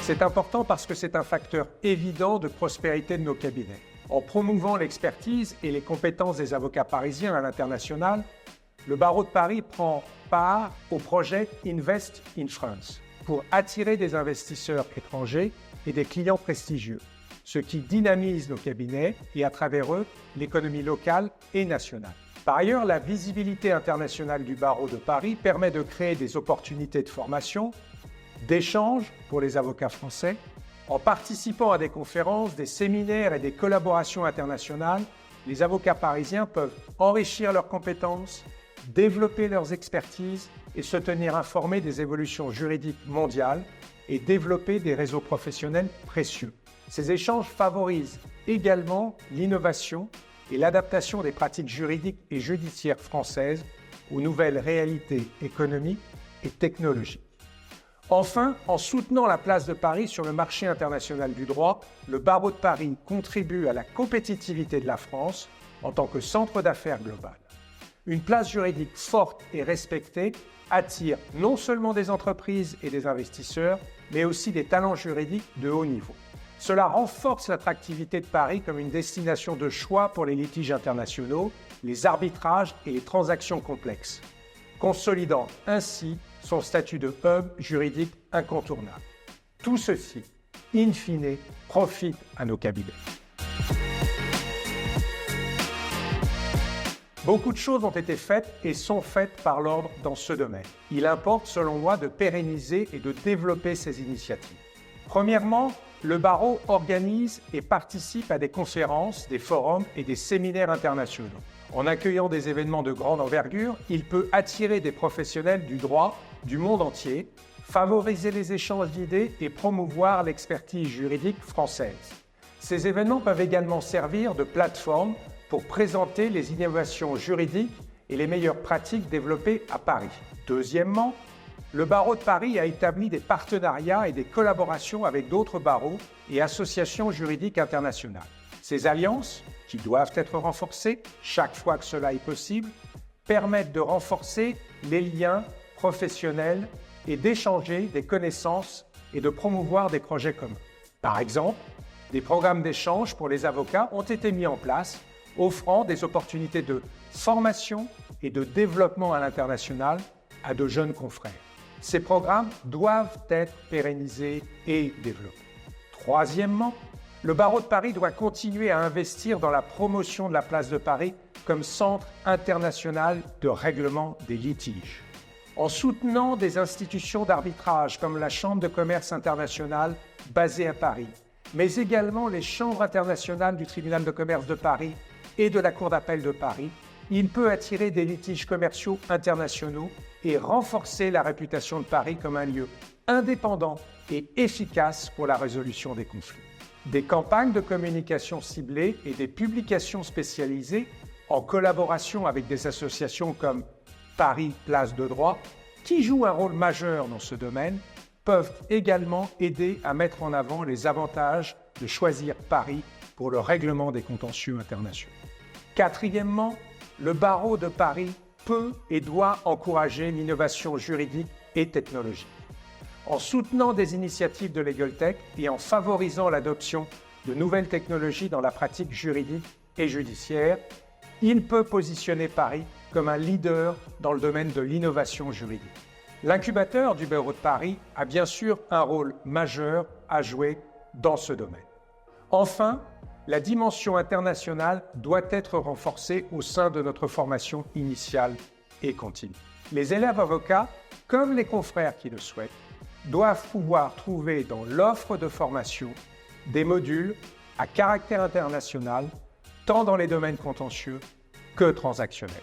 C'est important parce que c'est un facteur évident de prospérité de nos cabinets. En promouvant l'expertise et les compétences des avocats parisiens à l'international, le barreau de Paris prend part au projet Invest in France pour attirer des investisseurs étrangers et des clients prestigieux, ce qui dynamise nos cabinets et à travers eux l'économie locale et nationale. Par ailleurs, la visibilité internationale du barreau de Paris permet de créer des opportunités de formation, d'échange pour les avocats français. En participant à des conférences, des séminaires et des collaborations internationales, les avocats parisiens peuvent enrichir leurs compétences, développer leurs expertises et se tenir informés des évolutions juridiques mondiales et développer des réseaux professionnels précieux. Ces échanges favorisent également l'innovation et l'adaptation des pratiques juridiques et judiciaires françaises aux nouvelles réalités économiques et technologiques. Enfin, en soutenant la place de Paris sur le marché international du droit, le barreau de Paris contribue à la compétitivité de la France en tant que centre d'affaires global. Une place juridique forte et respectée attire non seulement des entreprises et des investisseurs, mais aussi des talents juridiques de haut niveau. Cela renforce l'attractivité de Paris comme une destination de choix pour les litiges internationaux, les arbitrages et les transactions complexes, consolidant ainsi son statut de hub juridique incontournable. Tout ceci, in fine, profite à nos cabinets. Beaucoup de choses ont été faites et sont faites par l'ordre dans ce domaine. Il importe, selon moi, de pérenniser et de développer ces initiatives. Premièrement, le barreau organise et participe à des conférences, des forums et des séminaires internationaux. En accueillant des événements de grande envergure, il peut attirer des professionnels du droit du monde entier, favoriser les échanges d'idées et promouvoir l'expertise juridique française. Ces événements peuvent également servir de plateforme pour présenter les innovations juridiques et les meilleures pratiques développées à Paris. Deuxièmement, le barreau de Paris a établi des partenariats et des collaborations avec d'autres barreaux et associations juridiques internationales. Ces alliances, qui doivent être renforcées chaque fois que cela est possible, permettent de renforcer les liens professionnels et d'échanger des connaissances et de promouvoir des projets communs. Par exemple, des programmes d'échange pour les avocats ont été mis en place, offrant des opportunités de formation et de développement à l'international à de jeunes confrères. Ces programmes doivent être pérennisés et développés. Troisièmement, le barreau de Paris doit continuer à investir dans la promotion de la place de Paris comme centre international de règlement des litiges. En soutenant des institutions d'arbitrage comme la Chambre de commerce internationale basée à Paris, mais également les chambres internationales du tribunal de commerce de Paris et de la Cour d'appel de Paris, il peut attirer des litiges commerciaux internationaux et renforcer la réputation de Paris comme un lieu indépendant et efficace pour la résolution des conflits. Des campagnes de communication ciblées et des publications spécialisées en collaboration avec des associations comme Paris Place de Droit, qui jouent un rôle majeur dans ce domaine, peuvent également aider à mettre en avant les avantages de choisir Paris pour le règlement des contentieux internationaux. Quatrièmement, le barreau de Paris peut et doit encourager l'innovation juridique et technologique. En soutenant des initiatives de Legal Tech et en favorisant l'adoption de nouvelles technologies dans la pratique juridique et judiciaire, il peut positionner Paris comme un leader dans le domaine de l'innovation juridique. L'incubateur du barreau de Paris a bien sûr un rôle majeur à jouer dans ce domaine. Enfin, la dimension internationale doit être renforcée au sein de notre formation initiale et continue. Les élèves avocats, comme les confrères qui le souhaitent, doivent pouvoir trouver dans l'offre de formation des modules à caractère international, tant dans les domaines contentieux que transactionnels.